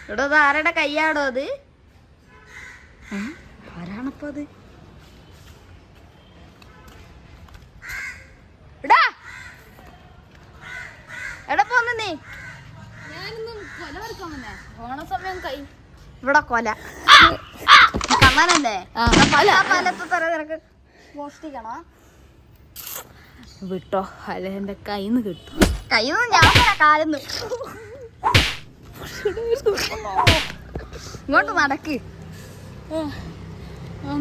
ഇവിടെ അത് ആരുടെ കയ്യാടോ അത്? ആരാണപ്പോ അത്? എടാ എടാ പോന്ന് നീ. ഓണസമയം കൈ ഇവിടെ കൊല കണ്ണനല്ലേ? നിനക്ക് മോഷ്ടിക്കണോ? വിട്ടോ, അല്ലെ എന്റെ കയ്യിന്ന് കിട്ടും. കയ്യിന്ന് ഞാൻ കാലിന്ന്. ഇങ്ങോട്ട് നടക്ക്.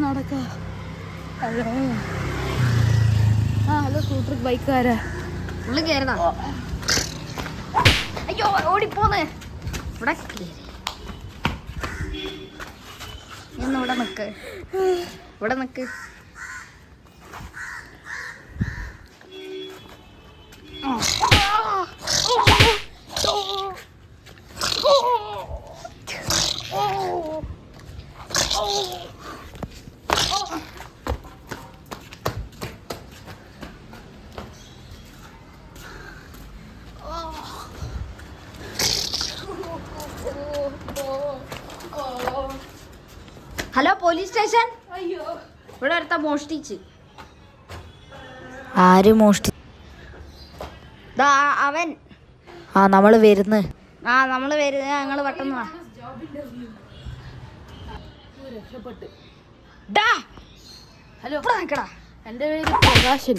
നടക്ക. ഹലോ ഹലോ സ്കൂട്ടർ ബൈക്കാരാ? ഉള്ളു കയറണ. അയ്യോ ഓടിപ്പോന്ന്. ഇവിടെ കേറി. ഇന്ന് ഇവിടെ നിക്ക്. ഇവിടെ നിക്ക്. Hello police station. ഇവിടെ അടുത്ത മോഷ്ടിച്ച്. ആര് മോഷ്ടി? അവൻ. നമ്മള് വരുന്ന്. നമ്മള് വരുന്ന. ഞങ്ങള് പെട്ടെന്ന് ഹലോ എന്റെ പേര് പ്രകാശൻ.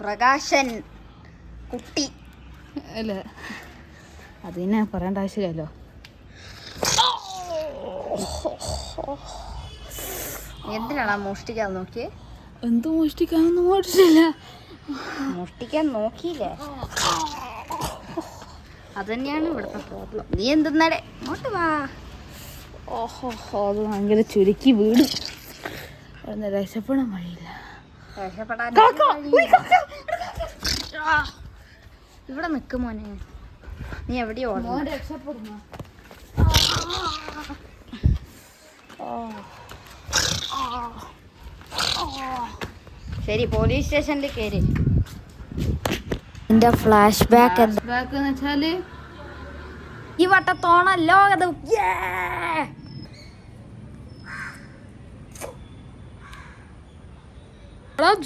പ്രകാശൻ കുട്ടി അല്ല, അതിനെ പറയേണ്ട ആവശ്യമില്ലല്ലോ. എന്തിനാണ് മോഷ്ടിക്കാൻ നോക്കിയേ? എന്ത് മോഷ്ടിക്കാനൊന്നും മോഷ്ടിച്ചില്ല. മോഷ്ടിക്കാൻ നോക്കിയില്ലേ? അതന്നെയാണ് ഇവിടുത്തെ പ്രോബ്ലം. നീ എന്തെന്നാടേ ഇങ്ങോട്ട് വാ. അത് ഭയങ്കര ചുരുക്കി വീട്. രക്ഷപ്പെടാൻ വഴിയില്ല. ഇവിടെ നിക്ക് മോനെ. നീ എവിടെയോ രക്ഷപ്പെടുന്നു. ശരി പോലീസ് സ്റ്റേഷനിൽ കയറി. എന്റെ ഫ്ലാഷ് ബാക്ക് എന്ന് വെച്ചാല് ഈ വട്ടത്തോണല്ലോ അത്.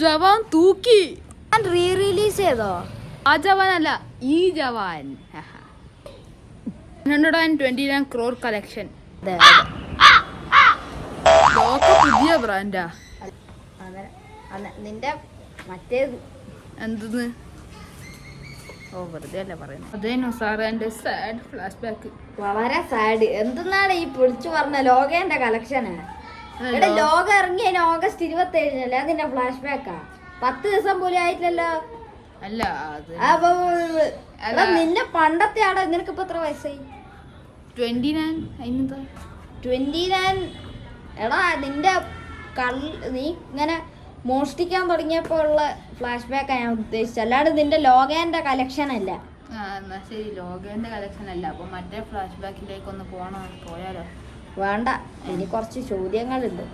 ജവാൻ തൂക്കി റീ റിലീസ് ചെയ്തോ? ആ ജവാനല്ല, ഈ ജവാൻ. 129 crore കളക്ഷൻ. പുതിയ ബ്രാൻഡാ. നിന്റെ മറ്റേത് എന്തെന്ന്? വെറുതെ അല്ല പറയുന്നത്. അതേനു സാറ് എന്റെ സാഡ് ഫ്ലാഷ് ബാക്ക്. വളരെ സാഡ്. എന്തെന്നാണ് ഈ വിളിച്ചു പറഞ്ഞ ലോകേന്റെ കളക്ഷന്? ലോകം ഇറങ്ങിയ ഓഗസ്റ്റ് 27 അതിന്റെ ഫ്ലാഷ് ബാക്കാ. 10 ദിവസം പോലും ആയിട്ടില്ലല്ലോ. അല്ല നിന്റെ പണ്ടത്തെ ആടാ. നിനക്ക് ഇപ്പൊ എത്ര വയസ്സായി? 29. 29. എടാ നിന്റെ നീ ഇങ്ങനെ മോഷ്ടിക്കാൻ തുടങ്ങിയപ്പോ ഉള്ള ഫ്ലാഷ് ബാക്കാ ഞാൻ ഉദ്ദേശിച്ചത്, അല്ലാണ്ട് നിന്റെ ലോകേന്റെ കളക്ഷൻ അല്ല. എന്നാ ശരി, ലോകേന്റെ കളക്ഷൻ അല്ല. അപ്പൊ മറ്റേ ഫ്ലാഷ് ബാക്കിലേക്ക് ഒന്ന് പോയാലോ? വേണ്ട, ഇനി കുറച്ച് ചോദ്യങ്ങളുണ്ട്.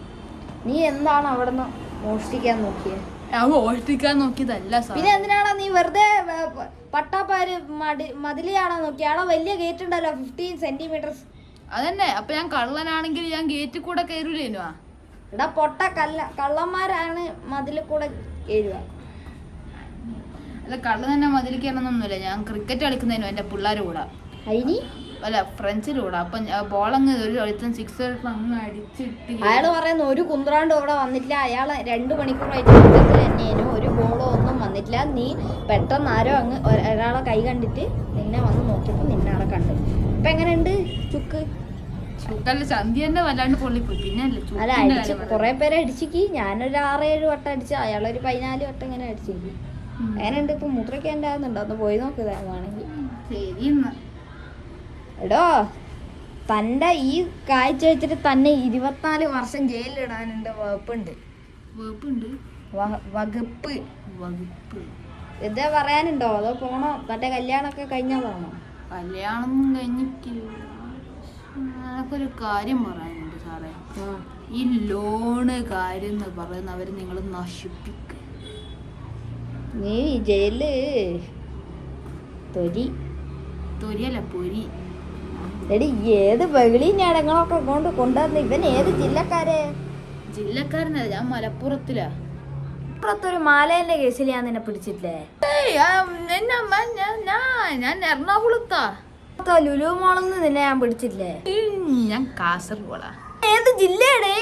നീ എന്താണ് അവിടുന്ന് മോഷ്ടിക്കാൻ നോക്കിയത്? മോഷ്ടിക്കാൻ നോക്കിയതല്ല. പിന്നെ എന്തിനാണോ നീ വെറുതെ പട്ടാപ്പാര് മതിലിയാണോ നോക്കിയാണോ? വലിയ ഗേറ്റ് ഉണ്ടല്ലോ, 15 centimeters. അതന്നെ. അപ്പൊ ഞാൻ കള്ളനാണെങ്കിൽ ഞാൻ ഗേറ്റിൽ കൂടെ കയറൂലേനോ? എടാ പൊട്ട കള്ളന്മാരാണ് മതിലിൽ കൂടെ കയറുക. അല്ല, കള്ള് തന്നെ മതിൽ കയറണമെന്നൊന്നുമില്ല. ഞാൻ ക്രിക്കറ്റ് കളിക്കുന്നതിനോ എന്റെ പിള്ളേരുടെ കൂടെ, അല്ല ഫ്രണ്ട്സിന്റെ കൂടെ. അപ്പൊ ബോളങ്ങ് ഒരു 6 അങ്ങ് അടിച്ചിട്ട് അയാള് പറയുന്നു ഒരു കുന്ത്രാണ്ട് ഇവിടെ വന്നിട്ടില്ല. അയാള് 2 മണിക്കൂറായിട്ട് തന്നെയായിരുന്നു, ഒരു ബോളോ ഒന്നും വന്നിട്ടില്ല. നീ പെട്ടെന്ന് ആരോ അങ്ങ് ഒരാളെ കൈ കണ്ടിട്ട് നിന്നെ വന്ന് നോക്കിയപ്പോ നിന്നെ അവിടെ കണ്ടു. ഇപ്പൊ എങ്ങനെയുണ്ട് ചുക്ക്? ചുക്കല്ല, ചന്തി തന്നെ വല്ലാണ്ട് പൊള്ളിപ്പോയി. പിന്നെ അല്ല അടിച്ച് കൊറേ പേരെ അടിച്ചിക്ക്. ഞാനൊരു 6-7 വട്ടം അടിച്ചു, അയാളൊരു 14 വട്ടം ഇങ്ങനെ അടിച്ചിക്ക്. എങ്ങനെയുണ്ട് ഇപ്പൊ? മുദ്രയ്ക്ക് ആവുന്നുണ്ടോ? ഒന്ന് പോയി നോക്കുകയാണെങ്കിൽ. ശരി. എടോ, തന്റെ ഈ കാഴ്ച വെച്ചിട്ട് തന്നെ 24 വർഷം ജയിലിലിടാനുണ്ട് വകുപ്പുണ്ട്. വകുപ്പ് എന്താ പറയാനുണ്ടോ? അതോ പോണോ? തന്റെ കല്യാണമൊക്കെ കഴിഞ്ഞതാണോ? കല്യാണം കഴിഞ്ഞിട്ടില്ല. എനിക്കൊരു കാര്യം പറയാനുണ്ട് സാറേ. ഈ ലോണ് കാര്യം എന്ന് പറയുന്നവര് നിങ്ങൾ നശിപ്പിക്ക. നീ ജയില് തൊരിയല്ല പൊരി. എടി ഏത് വെളി ഞടങ്ങളൊക്കെ കൊണ്ടുവന്ന് ഇവൻ ഏത് ജില്ലക്കാരെ? ജില്ലക്കാരനല്ല, ഞാൻ മലപ്പുറത്തിലാ. ഇപ്പുറത്തൊരു മാലേന്റെ കേസിൽ ഞാൻ നിന്നെ പിടിച്ചിട്ടില്ലേ? ഞാൻ എറണാകുളത്താ. ലുലു മോളന്ന് നിന്നെ ഞാൻ പിടിച്ചിട്ടില്ലേ? ഞാൻ കാസർഗോഡാ. ഏത് ജില്ലയുടെ?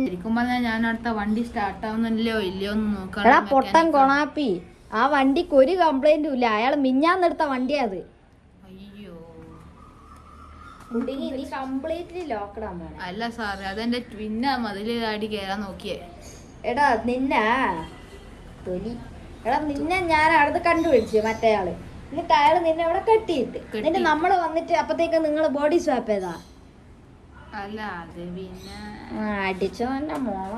ശരിക്കും പറഞ്ഞാൽ ഞാൻ അടുത്ത വണ്ടി സ്റ്റാർട്ട് ആവുന്നില്ലയോ ഇല്ലയോ എന്ന് എടാ നോക്കാം. പൊട്ടൻ കൊണാപ്പി, ആ വണ്ടിക്ക് ഒരു കംപ്ലൈന്റും ഇല്ല. അയാൾ മിഞ്ഞാന്നെടുത്ത വണ്ടിയാ അത്. അയ്യോ നീ കംപ്ലീറ്റ്ലി ലോക്കഡാ മോനെ. അല്ല സാറേ, അതെന്റെ ട്വിന്നാ മതില് ചാടി കേറാൻ നോക്കിയേ. എടാ നിന്നെ ഞാൻ അടുത്ത് കണ്ടുപിടിച്ചു മറ്റേയാള്. എന്നിട്ട് അയാള് നിന്നെ അവിടെ കെട്ടിയിട്ട് എന്നിട്ട് നമ്മള് വന്നിട്ട് അപ്പത്തേക്ക് നിങ്ങള് ബോഡി സ്വാപ്പ് ചെയ്താ? അല്ല അത് പിന്നെ അടിച്ചോ എന്റെ മോള.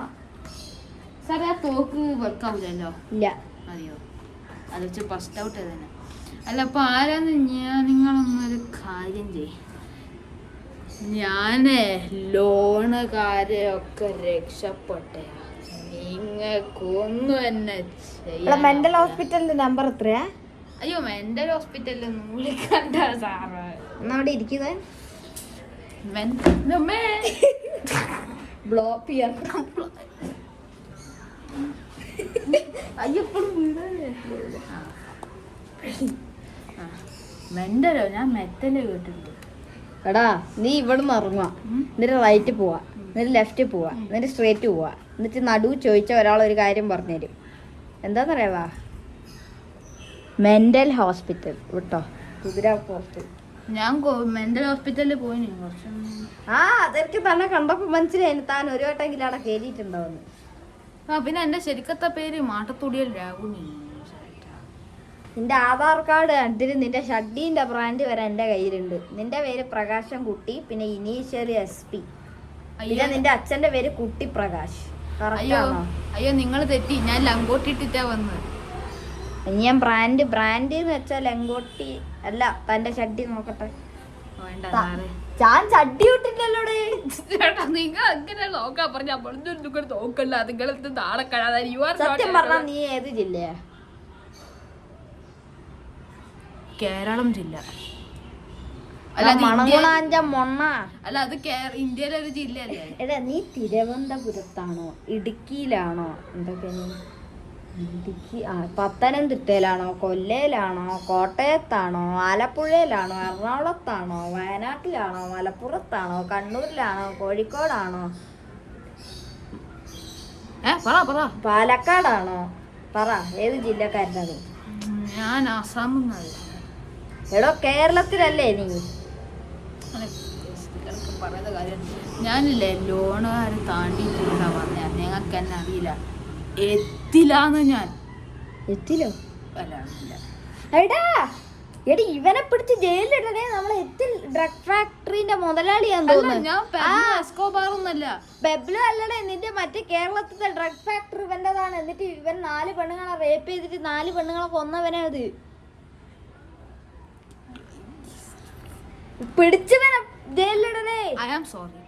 സാറേ, ആ തോക്ക് വെക്കാവൂലല്ലോ? ഇല്ല. അതെയോ? അത് വെച്ച് ഫസ്റ്റ് ഔട്ട് ചെയ്തന്നെ. അല്ല അപ്പൊ ആരാന്ന് നിങ്ങളൊന്നൊരു കാര്യം ചെയ്. ഞാനേ ലോണുകാരെ ഒക്കെ രക്ഷപ്പെട്ടെ. നിങ്ങൾക്കൊന്നും എന്നെ മെന്റൽ ഹോസ്പിറ്റലിന്റെ നമ്പർ എത്രയാ? അയ്യോ, മെന്റൽ ഹോസ്പിറ്റലിൽ ഒന്നും വിളിക്കണ്ട സാറ്. എന്നാ അവിടെ ഇരിക്കുന്നത് ബ്ലോക്ക് ചെയ്യാൻ. മെന്റലോ? ഞാൻ മെറ്റല് കേട്ടിട്ടുണ്ട്. എടാ നീ ഇവിടുന്ന് ഇറങ്ങുക, എന്നിട്ട് റൈറ്റ് പോവാ, എന്നിട്ട് ലെഫ്റ്റ് പോവാ, എന്നിട്ട് സ്ട്രേറ്റ് പോവാ, എന്നിട്ട് നടുവ് ചോദിച്ച ഒരാൾ ഒരു കാര്യം പറഞ്ഞുതരും. എന്താന്നറിയാവാ? മെന്റൽ ഹോസ്പിറ്റൽ വിട്ടോ, കുതിര ഹോസ്പിറ്റൽ. ഞാൻ മെന്റൽ ഹോസ്പിറ്റലിൽ പോയി കുറച്ച്. അതെനിക്ക് തന്നെ കണ്ടപ്പോ മനസ്സിലായി താൻ ഒരു വട്ടെങ്കിലും അവിടെ കയറിയിട്ടുണ്ടാവുന്നു. പിന്നെ എന്റെ ശരിക്കത്തെ പേര് മാട്ടത്തുടിയൽ രാഘുനി. നിന്റെ ആധാർ കാർഡ് കണ്ടിട്ട് നിന്റെ ഷഡ്ഡീന്റെ ബ്രാൻഡ് വരെ എന്റെ കയ്യിലുണ്ട്. നിന്റെ പേര് പ്രകാശൻ കുട്ടി, പിന്നെ ഇനീഷ്യലി SP, പിന്നെ നിന്റെ അച്ഛന്റെ പേര് കുട്ടി പ്രകാശ്. അയ്യോ നിങ്ങൾ തെറ്റി, ഞാൻ ലങ്കോട്ടിട്ടിട്ടാ വന്നത്. ഞാൻ ബ്രാൻഡ് എന്ന് വെച്ചാൽ ലങ്കോട്ടി അല്ല. തന്റെ ഷഡ്ഡി നോക്കട്ടെ. ഞാൻ ഷഡ്ഡി ഇട്ടില്ലല്ലോ. നിങ്ങൾ അങ്ങനെ നോക്കാൻ പറഞ്ഞ നോക്കല്ല. നിങ്ങളെന്ത് നാളെ സത്യം പറഞ്ഞാ നീ ഏത് ജില്ലയാ? കേരളം ജില്ല. അല്ല അത് ഇന്ത്യയിലെ ഒരു ജില്ലയല്ലേ? എടാ നീ തിരുവനന്തപുരത്താണോ ഇടുക്കിയിലാണോ എന്തൊക്കെ? ഇടുക്കി പത്തനംതിട്ടയിലാണോ കൊല്ലയിലാണോ കോട്ടയത്താണോ ആലപ്പുഴയിലാണോ എറണാകുളത്താണോ വയനാട്ടിലാണോ മലപ്പുറത്താണോ കണ്ണൂരിലാണോ കോഴിക്കോടാണോ പാലക്കാടാണോ? പറ ഏത് ജില്ലക്കാരനാണ്? ഞാൻ ആസാമിൽ. എടോ കേരളത്തിലല്ലേ നീ? പറയുന്ന കാര്യം ഞാനില്ലേ ലോണുകാർ താണ്ടിട്ടാ പറഞ്ഞ. ഞങ്ങൾക്ക് എന്നെ അറിയില്ല. എത്തിലാന്ന് ഞാൻ. എത്തിലോ? അല്ല എടാ എടി ഇവനെ പിടിച്ച് ജയിലിലിടണേ. നമ്മളെ എത്തിൽ ഡ്രഗ് ഫാക്ടറിന്റെ മുതലാളിയാന്ന് തോന്നുന്നു. ബെബ്ലോ അല്ലടേ, നിന്റെ മറ്റേ കേരളത്തിലെ ഡ്രഗ് ഫാക്ടറി ഇവന്റെതാണ്. എന്നിട്ട് ഇവൻ 4 പെണ്ണുങ്ങളെ റേപ്പ് ചെയ്തിട്ട് 4 പെണ്ണുങ്ങളെ കൊന്നവനാ അത്. പിടിച്ചവനെ ജയിലിലിടണേ. I am sorry.